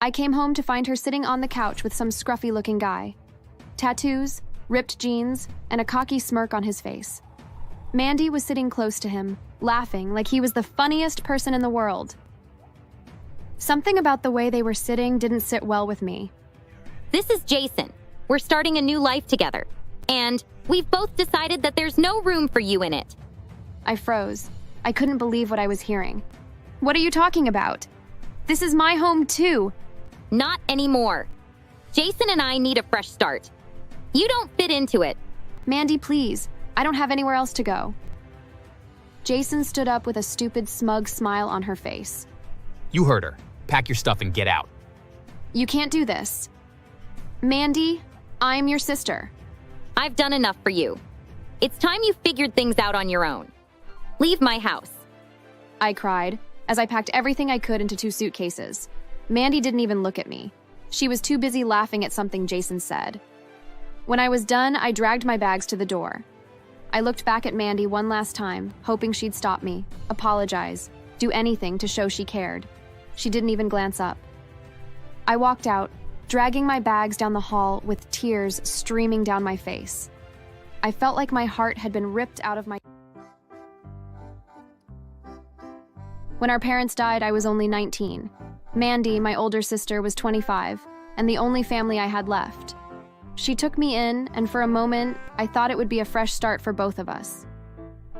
I came home to find her sitting on the couch with some scruffy-looking guy. Tattoos, ripped jeans, and a cocky smirk on his face. Mandy was sitting close to him, laughing like he was the funniest person in the world. Something about the way they were sitting didn't sit well with me. This is Jason. We're starting a new life together. And we've both decided that there's no room for you in it. I froze. I couldn't believe what I was hearing. What are you talking about? This is my home too. Not anymore. Jason and I need a fresh start. You don't fit into it. Mandy, please. I don't have anywhere else to go. Jason stood up with a stupid, smug smile on her face. You heard her. Pack your stuff and get out. You can't do this. Mandy, I'm your sister. I've done enough for you. It's time you figured things out on your own. Leave my house. I cried as I packed everything I could into 2 suitcases. Mandy didn't even look at me. She was too busy laughing at something Jason said. When I was done, I dragged my bags to the door. I looked back at Mandy one last time, hoping she'd stop me, apologize, do anything to show she cared. She didn't even glance up. I walked out, dragging my bags down the hall with tears streaming down my face. I felt like my heart had been ripped out of my... When our parents died, I was only 19. Mandy, my older sister, was 25, and the only family I had left. She took me in, and for a moment, I thought it would be a fresh start for both of us.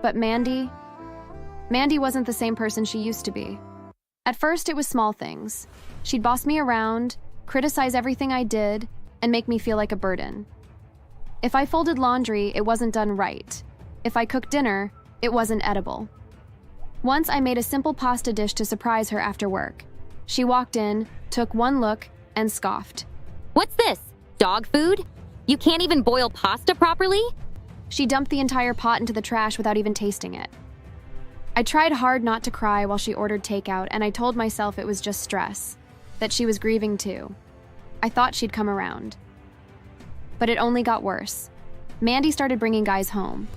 But Mandy wasn't the same person she used to be. At first, it was small things. She'd boss me around, criticize everything I did, and make me feel like a burden. If I folded laundry, it wasn't done right. If I cooked dinner, it wasn't edible. Once I made a simple pasta dish to surprise her after work. She walked in, took one look, and scoffed. What's this? Dog food? You can't even boil pasta properly? She dumped the entire pot into the trash without even tasting it. I tried hard not to cry while she ordered takeout, and I told myself it was just stress, that she was grieving too. I thought she'd come around. But it only got worse. Mandy started bringing guys home.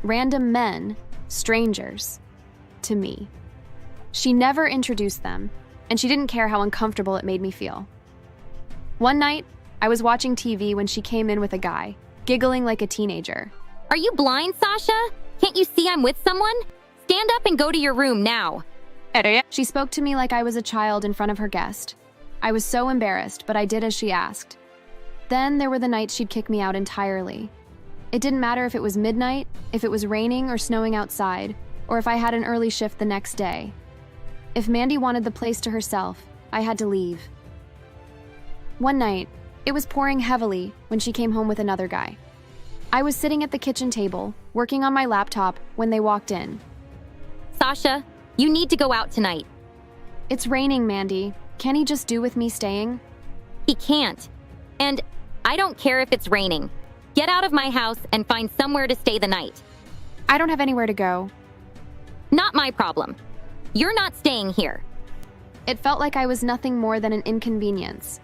Random men, strangers, to me. She never introduced them, and she didn't care how uncomfortable it made me feel. One night, I was watching TV when she came in with a guy, giggling like a teenager. Are you blind, Sasha? Can't you see I'm with someone? Stand up and go to your room now. She spoke to me like I was a child in front of her guest. I was so embarrassed, but I did as she asked. Then there were the nights she'd kick me out entirely. It didn't matter if it was midnight, if it was raining or snowing outside, or if I had an early shift the next day. If Mandy wanted the place to herself, I had to leave. One night, it was pouring heavily when she came home with another guy. I was sitting at the kitchen table, working on my laptop, when they walked in. Sasha, you need to go out tonight. It's raining, Mandy. Can he just do with me staying? He can't. And I don't care if it's raining. Get out of my house and find somewhere to stay the night. I don't have anywhere to go. Not my problem. You're not staying here. It felt like I was nothing more than an inconvenience.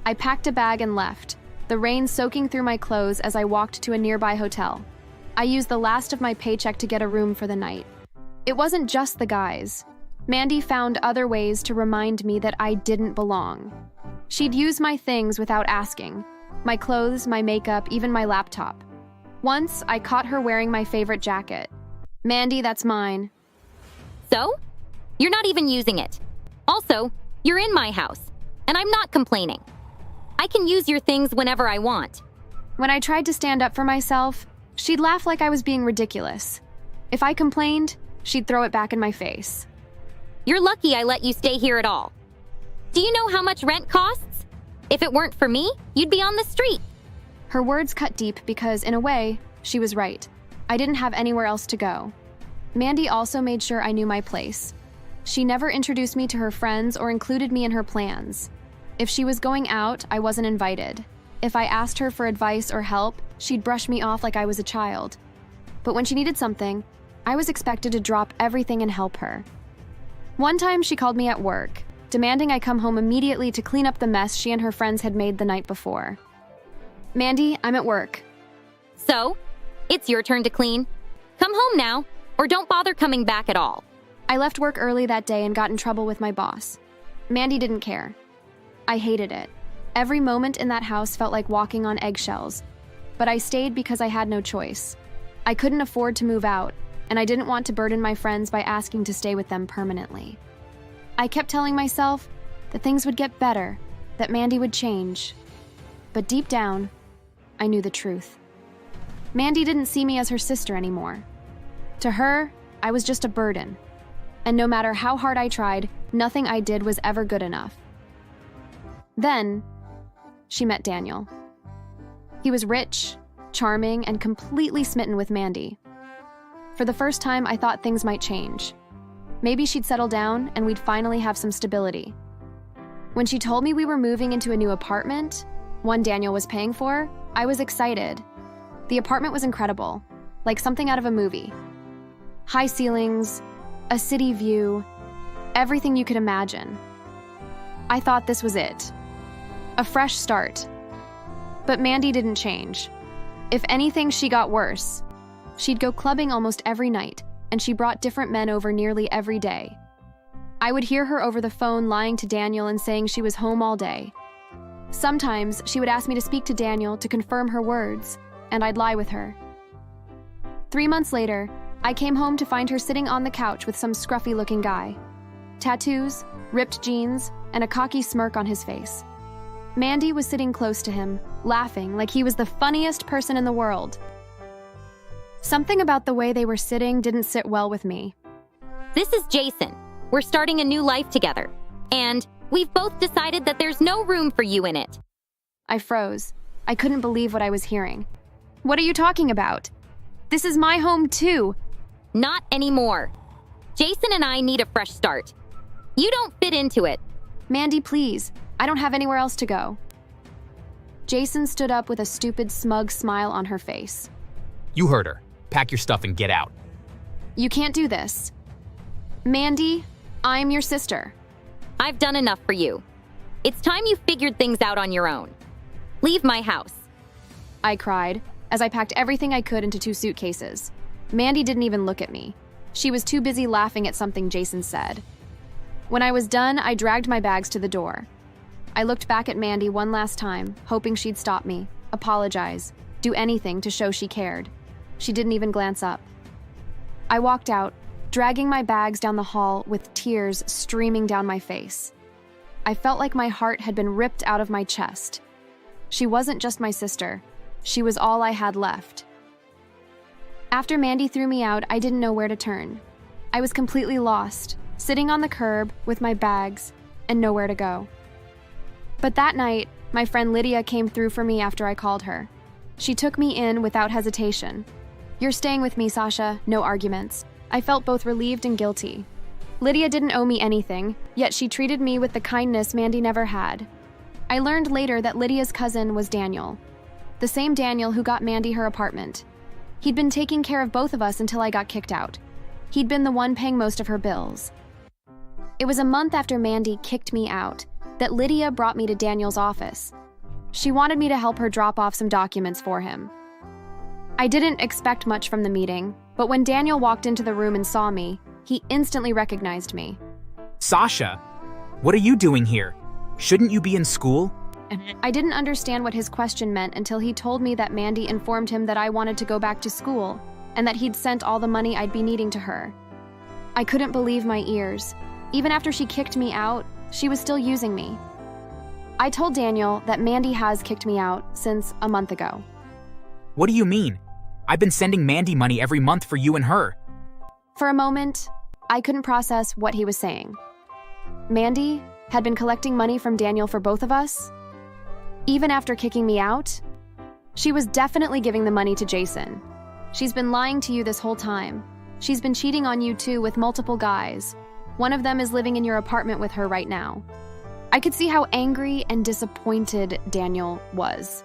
I packed a bag and left, the rain soaking through my clothes as I walked to a nearby hotel. I used the last of my paycheck to get a room for the night. It wasn't just the guys. Mandy found other ways to remind me that I didn't belong. She'd use my things without asking. My clothes, my makeup, even my laptop. Once, I caught her wearing my favorite jacket. Mandy, that's mine. So? You're not even using it. Also, you're in my house, and I'm not complaining. I can use your things whenever I want. When I tried to stand up for myself, she'd laugh like I was being ridiculous. If I complained, she'd throw it back in my face. You're lucky I let you stay here at all. Do you know how much rent costs? If it weren't for me, you'd be on the street. Her words cut deep because, in a way, she was right. I didn't have anywhere else to go. Mandy also made sure I knew my place. She never introduced me to her friends or included me in her plans. If she was going out, I wasn't invited. If I asked her for advice or help, she'd brush me off like I was a child. But when she needed something, I was expected to drop everything and help her. One time she called me at work, demanding I come home immediately to clean up the mess she and her friends had made the night before. Mandy, I'm at work. So, it's your turn to clean. Come home now, or don't bother coming back at all. I left work early that day and got in trouble with my boss. Mandy didn't care. I hated it. Every moment in that house felt like walking on eggshells, but I stayed because I had no choice. I couldn't afford to move out, and I didn't want to burden my friends by asking to stay with them permanently. I kept telling myself that things would get better, that Mandy would change. But deep down, I knew the truth. Mandy didn't see me as her sister anymore. To her, I was just a burden. And no matter how hard I tried, nothing I did was ever good enough. Then, she met Daniel. He was rich, charming, and completely smitten with Mandy. For the first time, I thought things might change. Maybe she'd settle down and we'd finally have some stability. When she told me we were moving into a new apartment, one Daniel was paying for, I was excited. The apartment was incredible, like something out of a movie. High ceilings, a city view, everything you could imagine. I thought this was it. A fresh start. But Mandy didn't change. If anything, she got worse. She'd go clubbing almost every night, and she brought different men over nearly every day. I would hear her over the phone lying to Daniel and saying she was home all day. Sometimes she would ask me to speak to Daniel to confirm her words, and I'd lie with her. 3 months later, I came home to find her sitting on the couch with some scruffy-looking guy. Tattoos, ripped jeans, and a cocky smirk on his face. Mandy was sitting close to him, laughing like he was the funniest person in the world. Something about the way they were sitting didn't sit well with me. This is Jason. We're starting a new life together. And we've both decided that there's no room for you in it. I froze. I couldn't believe what I was hearing. What are you talking about? This is my home too. Not anymore. Jason and I need a fresh start. You don't fit into it. Mandy, please. I don't have anywhere else to go. Jason stood up with a stupid, smug smile on her face. You heard her. Pack your stuff and get out. You can't do this. Mandy, I'm your sister. I've done enough for you. It's time you figured things out on your own. Leave my house. I cried as I packed everything I could into 2 suitcases. Mandy didn't even look at me. She was too busy laughing at something Jason said. When I was done, I dragged my bags to the door. I looked back at Mandy one last time, hoping she'd stop me, apologize, do anything to show she cared. She didn't even glance up. I walked out, dragging my bags down the hall with tears streaming down my face. I felt like my heart had been ripped out of my chest. She wasn't just my sister. She was all I had left. After Mandy threw me out, I didn't know where to turn. I was completely lost, sitting on the curb with my bags and nowhere to go. But that night, my friend Lydia came through for me after I called her. She took me in without hesitation. "You're staying with me, Sasha, no arguments." I felt both relieved and guilty. Lydia didn't owe me anything, yet she treated me with the kindness Mandy never had. I learned later that Lydia's cousin was Daniel, the same Daniel who got Mandy her apartment. He'd been taking care of both of us until I got kicked out. He'd been the one paying most of her bills. It was a month after Mandy kicked me out that Lydia brought me to Daniel's office. She wanted me to help her drop off some documents for him. I didn't expect much from the meeting, but when Daniel walked into the room and saw me, he instantly recognized me. Sasha, what are you doing here? Shouldn't you be in school? I didn't understand what his question meant until he told me that Mandy informed him that I wanted to go back to school and that he'd sent all the money I'd be needing to her. I couldn't believe my ears. Even after she kicked me out, she was still using me. I told Daniel that Mandy has kicked me out since a month ago. What do you mean? I've been sending Mandy money every month for you and her. For a moment, I couldn't process what he was saying. Mandy had been collecting money from Daniel for both of us? Even after kicking me out? She was definitely giving the money to Jason. She's been lying to you this whole time. She's been cheating on you too with multiple guys. One of them is living in your apartment with her right now. I could see how angry and disappointed Daniel was.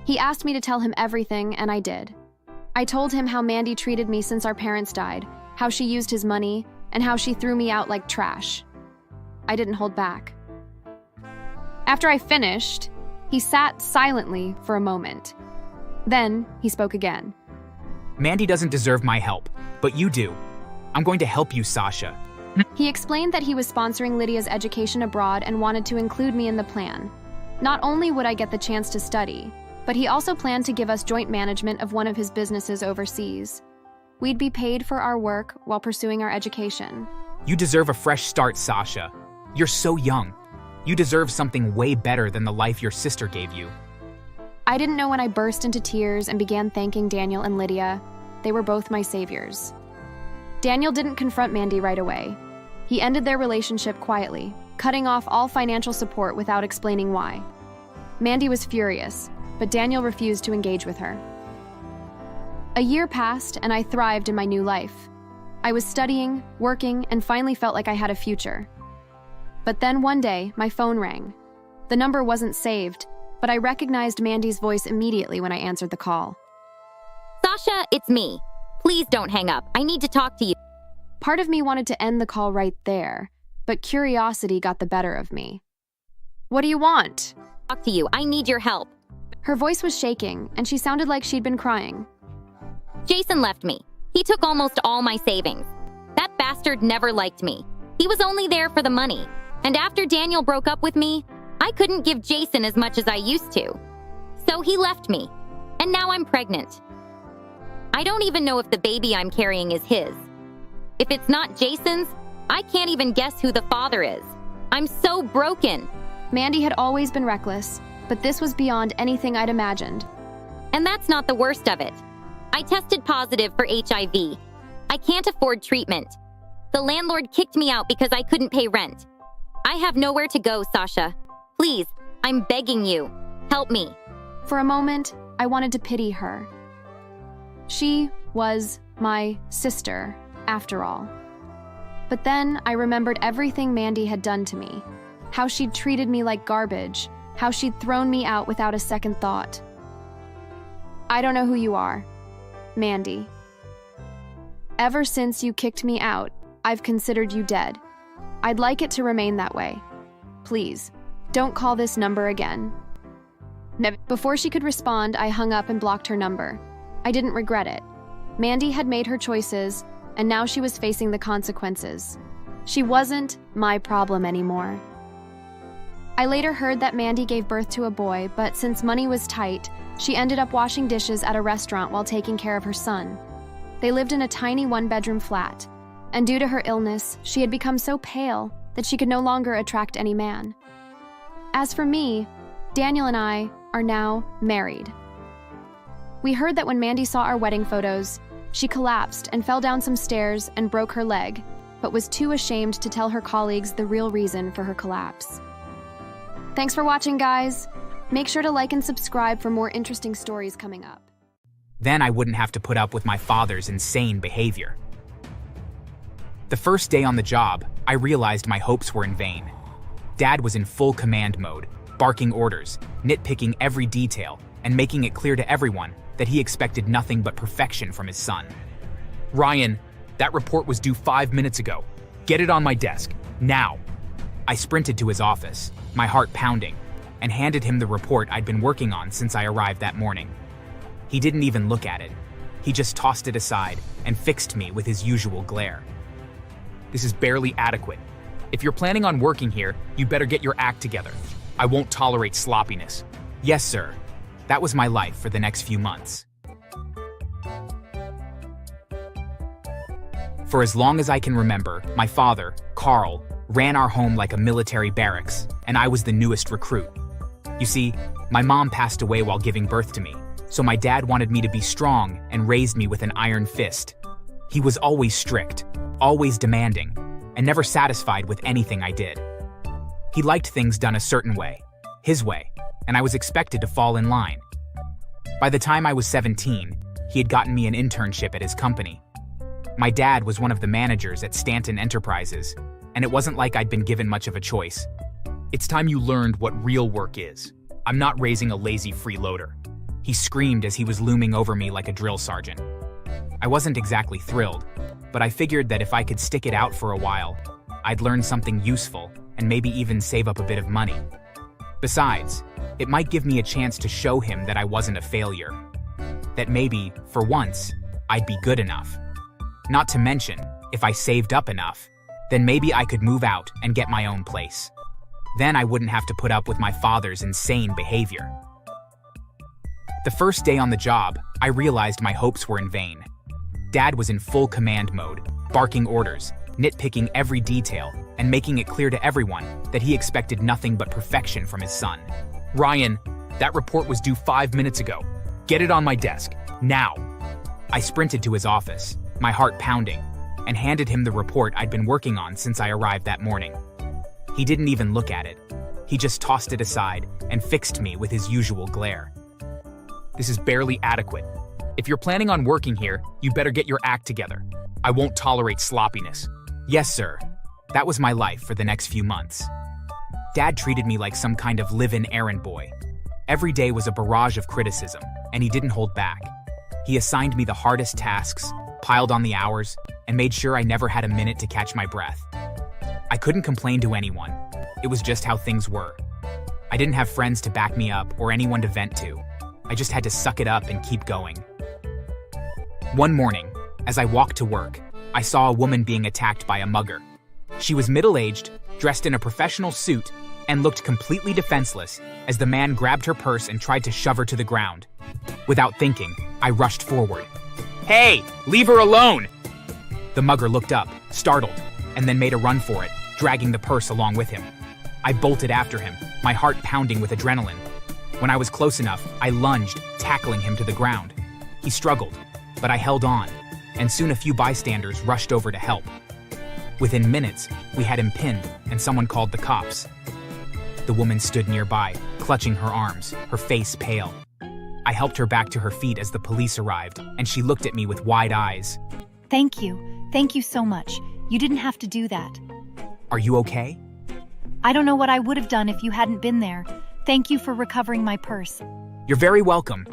He asked me to tell him everything, and I did. I told him how Mandy treated me since our parents died, how she used his money, and how she threw me out like trash. I didn't hold back. After I finished, he sat silently for a moment. Then he spoke again. Mandy doesn't deserve my help, but you do. I'm going to help you, Sasha. He explained that he was sponsoring Lydia's education abroad and wanted to include me in the plan. Not only would I get the chance to study, but he also planned to give us joint management of one of his businesses overseas. We'd be paid for our work while pursuing our education. You deserve a fresh start, Sasha. You're so young. You deserve something way better than the life your sister gave you. I didn't know when I burst into tears and began thanking Daniel and Lydia. They were both my saviors. Daniel didn't confront Mandy right away. He ended their relationship quietly, cutting off all financial support without explaining why. Mandy was furious, but Daniel refused to engage with her. A year passed, and I thrived in my new life. I was studying, working, and finally felt like I had a future. But then one day, my phone rang. The number wasn't saved, but I recognized Mandy's voice immediately when I answered the call. Sasha, it's me. Please don't hang up. I need to talk to you. Part of me wanted to end the call right there, but curiosity got the better of me. What do you want? Talk to you. I need your help. Her voice was shaking, and she sounded like she'd been crying. Jason left me. He took almost all my savings. That bastard never liked me. He was only there for the money. And after Daniel broke up with me, I couldn't give Jason as much as I used to. So he left me. And now I'm pregnant. I don't even know if the baby I'm carrying is his. If it's not Jason's, I can't even guess who the father is. I'm so broken. Mandy had always been reckless, but this was beyond anything I'd imagined. And that's not the worst of it. I tested positive for HIV. I can't afford treatment. The landlord kicked me out because I couldn't pay rent. I have nowhere to go, Sasha. Please, I'm begging you. Help me. For a moment, I wanted to pity her. She was my sister, after all. But then I remembered everything Mandy had done to me. How she'd treated me like garbage. How she'd thrown me out without a second thought. I don't know who you are, Mandy. Ever since you kicked me out, I've considered you dead. I'd like it to remain that way. Please, don't call this number again. Before she could respond, I hung up and blocked her number. I didn't regret it. Mandy had made her choices, and now she was facing the consequences. She wasn't my problem anymore. I later heard that Mandy gave birth to a boy, but since money was tight, she ended up washing dishes at a restaurant while taking care of her son. They lived in a tiny one-bedroom flat, and due to her illness, she had become so pale that she could no longer attract any man. As for me, Daniel and I are now married. We heard that when Mandy saw our wedding photos, she collapsed and fell down some stairs and broke her leg, but was too ashamed to tell her colleagues the real reason for her collapse. Thanks for watching, guys. Make sure to like and subscribe for more interesting stories coming up. Then I wouldn't have to put up with my father's insane behavior. The first day on the job, I realized my hopes were in vain. Dad was in full command mode, barking orders, nitpicking every detail, and making it clear to everyone that he expected nothing but perfection from his son. Ryan, that report was due 5 minutes ago. Get it on my desk, now. I sprinted to his office, my heart pounding, and handed him the report I'd been working on since I arrived that morning. He didn't even look at it. He just tossed it aside and fixed me with his usual glare. This is barely adequate. If you're planning on working here, you better get your act together. I won't tolerate sloppiness. Yes, sir. That was my life for the next few months. For as long as I can remember, my father, Carl, ran our home like a military barracks, and I was the newest recruit. You see, my mom passed away while giving birth to me, so my dad wanted me to be strong and raised me with an iron fist. He was always strict, always demanding, and never satisfied with anything I did. He liked things done a certain way, his way, and I was expected to fall in line. By the time I was 17, he had gotten me an internship at his company. My dad was one of the managers at Stanton Enterprises, and it wasn't like I'd been given much of a choice. It's time you learned what real work is. I'm not raising a lazy freeloader. He screamed as he was looming over me like a drill sergeant. I wasn't exactly thrilled, but I figured that if I could stick it out for a while, I'd learn something useful and maybe even save up a bit of money. Besides, it might give me a chance to show him that I wasn't a failure. That maybe, for once, I'd be good enough. Not to mention, if I saved up enough, Then maybe I could move out and get my own place. Then I wouldn't have to put up with my father's insane behavior. The first day on the job, I realized my hopes were in vain. Dad was in full command mode, barking orders, nitpicking every detail, and making it clear to everyone that he expected nothing but perfection from his son. Ryan, that report was due 5 minutes ago. Get it on my desk, now. I sprinted to his office, my heart pounding, and handed him the report I'd been working on since I arrived that morning. He didn't even look at it. He just tossed it aside and fixed me with his usual glare. This is barely adequate. If you're planning on working here, you better get your act together. I won't tolerate sloppiness. Yes, sir. That was my life for the next few months. Dad treated me like some kind of live-in errand boy. Every day was a barrage of criticism, and he didn't hold back. He assigned me the hardest tasks, piled on the hours, and made sure I never had a minute to catch my breath. I couldn't complain to anyone. It was just how things were. I didn't have friends to back me up or anyone to vent to. I just had to suck it up and keep going. One morning, as I walked to work, I saw a woman being attacked by a mugger. She was middle-aged, dressed in a professional suit, and looked completely defenseless as the man grabbed her purse and tried to shove her to the ground. Without thinking, I rushed forward. Hey, leave her alone! The mugger looked up, startled, and then made a run for it, dragging the purse along with him. I bolted after him, my heart pounding with adrenaline. When I was close enough, I lunged, tackling him to the ground. He struggled, but I held on, and soon a few bystanders rushed over to help. Within minutes, we had him pinned, and someone called the cops. The woman stood nearby, clutching her arms, her face pale. I helped her back to her feet as the police arrived, and she looked at me with wide eyes. Thank you. Thank you so much. You didn't have to do that. Are you okay? I don't know what I would have done if you hadn't been there. Thank you for recovering my purse. You're very welcome.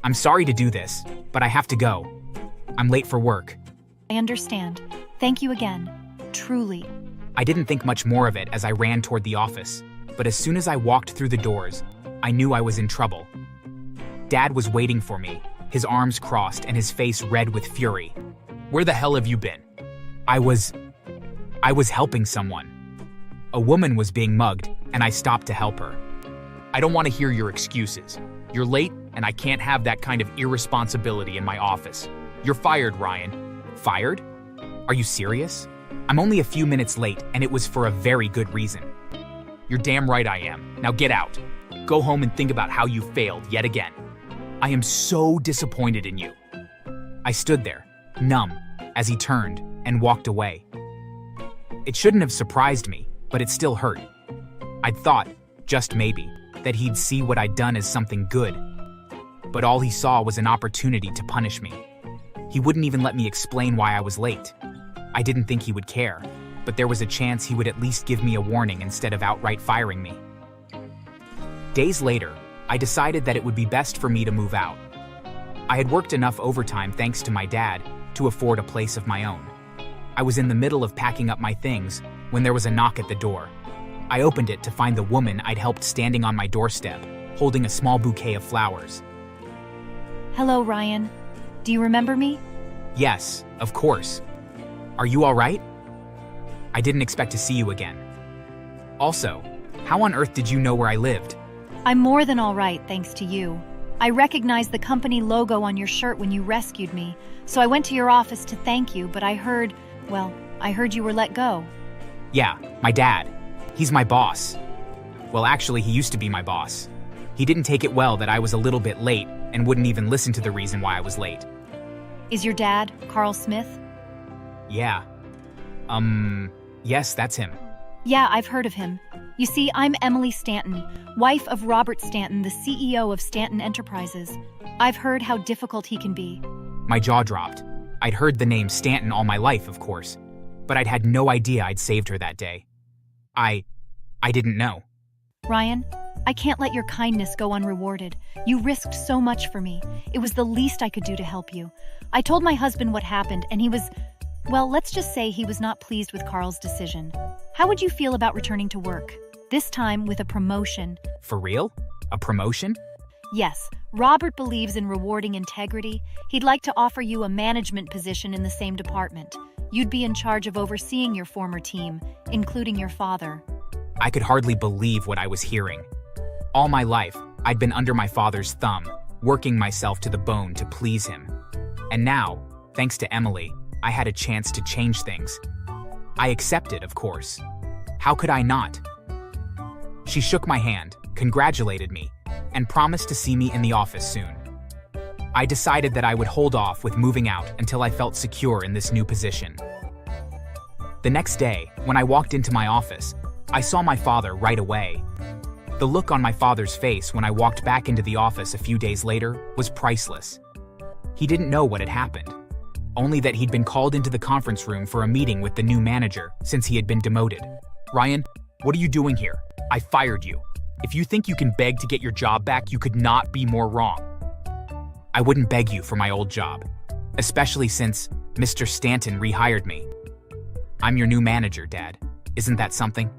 I'm sorry to do this, but I have to go. I'm late for work. I understand. Thank you again. Truly. I didn't think much more of it as I ran toward the office, but as soon as I walked through the doors, I knew I was in trouble. Dad was waiting for me, his arms crossed and his face red with fury. Where the hell have you been? I was helping someone. A woman was being mugged, and I stopped to help her. I don't want to hear your excuses. You're late, and I can't have that kind of irresponsibility in my office. You're fired, Ryan. Fired? Are you serious? I'm only a few minutes late, and it was for a very good reason. You're damn right I am. Now get out. Go home and think about how you failed yet again. I am so disappointed in you. I stood there, numb, as he turned and walked away. It shouldn't have surprised me, but it still hurt. I'd thought, just maybe, that he'd see what I'd done as something good. But all he saw was an opportunity to punish me. He wouldn't even let me explain why I was late. I didn't think he would care, but there was a chance he would at least give me a warning instead of outright firing me. Days later, I decided that it would be best for me to move out. I had worked enough overtime thanks to my dad to afford a place of my own. I was in the middle of packing up my things when there was a knock at the door. I opened it to find the woman I'd helped standing on my doorstep, holding a small bouquet of flowers. Hello, Ryan. Do you remember me? Yes, of course. Are you all right? I didn't expect to see you again. Also, how on earth did you know where I lived? I'm more than all right, thanks to you. I recognized the company logo on your shirt when you rescued me, so I went to your office to thank you, but I heard you were let go. Yeah, my dad. He's my boss. Well, actually, he used to be my boss. He didn't take it well that I was a little bit late and wouldn't even listen to the reason why I was late. Is your dad Carl Smith? Yeah. Yes, that's him. Yeah, I've heard of him. You see, I'm Emily Stanton, wife of Robert Stanton, the CEO of Stanton Enterprises. I've heard how difficult he can be. My jaw dropped. I'd heard the name Stanton all my life, of course, but I'd had no idea I'd saved her that day. I didn't know. Ryan, I can't let your kindness go unrewarded. You risked so much for me. It was the least I could do to help you. I told my husband what happened, and he was, well, let's just say he was not pleased with Carl's decision. How would you feel about returning to work? This time with a promotion. For real? A promotion? Yes, Robert believes in rewarding integrity. He'd like to offer you a management position in the same department. You'd be in charge of overseeing your former team, including your father. I could hardly believe what I was hearing. All my life, I'd been under my father's thumb, working myself to the bone to please him. And now, thanks to Emily, I had a chance to change things. I accepted, of course. How could I not? She shook my hand, congratulated me, and promised to see me in the office soon. I decided that I would hold off with moving out until I felt secure in this new position. The next day, when I walked into my office, I saw my father right away. The look on my father's face when I walked back into the office a few days later was priceless. He didn't know what had happened, only that he'd been called into the conference room for a meeting with the new manager since he had been demoted. Ryan, what are you doing here? I fired you. If you think you can beg to get your job back, you could not be more wrong. I wouldn't beg you for my old job, especially since Mr. Stanton rehired me. I'm your new manager, Dad. Isn't that something?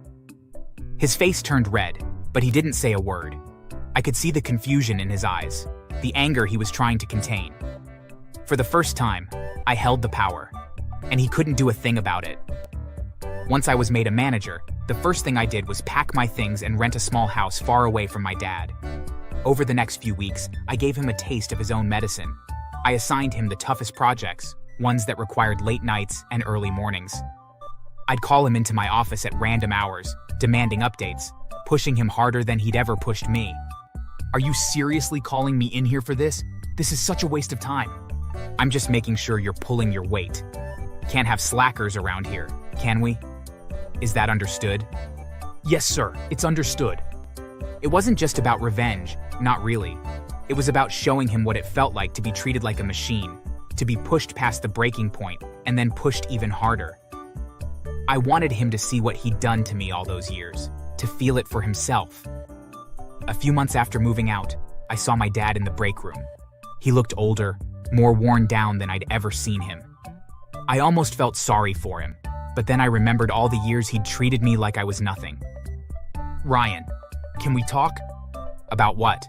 His face turned red, but he didn't say a word. I could see the confusion in his eyes, the anger he was trying to contain. For the first time, I held the power, and he couldn't do a thing about it. Once I was made a manager, the first thing I did was pack my things and rent a small house far away from my dad. Over the next few weeks, I gave him a taste of his own medicine. I assigned him the toughest projects, ones that required late nights and early mornings. I'd call him into my office at random hours, demanding updates, pushing him harder than he'd ever pushed me. Are you seriously calling me in here for this? This is such a waste of time. I'm just making sure you're pulling your weight. Can't have slackers around here, can we? Is that understood? Yes, sir, it's understood. It wasn't just about revenge, not really. It was about showing him what it felt like to be treated like a machine, to be pushed past the breaking point and then pushed even harder. I wanted him to see what he'd done to me all those years, to feel it for himself. A few months after moving out, I saw my dad in the break room. He looked older, more worn down than I'd ever seen him. I almost felt sorry for him, but then I remembered all the years he'd treated me like I was nothing. Ryan, can we talk? About what?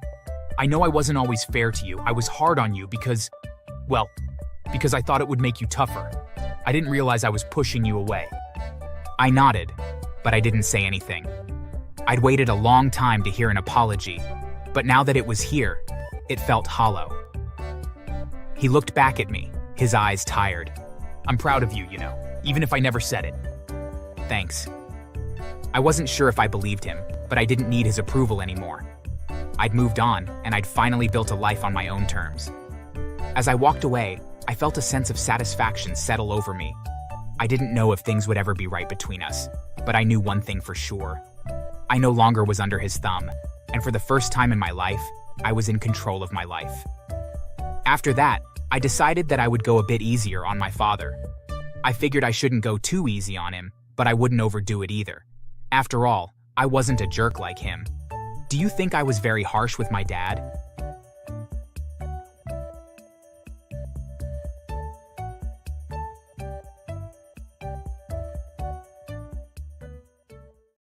I know I wasn't always fair to you. I was hard on you because I thought it would make you tougher. I didn't realize I was pushing you away. I nodded, but I didn't say anything. I'd waited a long time to hear an apology, but now that it was here, it felt hollow. He looked back at me, his eyes tired. I'm proud of you, even if I never said it. Thanks. I wasn't sure if I believed him, but I didn't need his approval anymore. I'd moved on, and I'd finally built a life on my own terms. As I walked away, I felt a sense of satisfaction settle over me. I didn't know if things would ever be right between us, but I knew one thing for sure. I no longer was under his thumb, and for the first time in my life, I was in control of my life. After that, I decided that I would go a bit easier on my father. I figured I shouldn't go too easy on him, but I wouldn't overdo it either. After all, I wasn't a jerk like him. Do you think I was very harsh with my dad?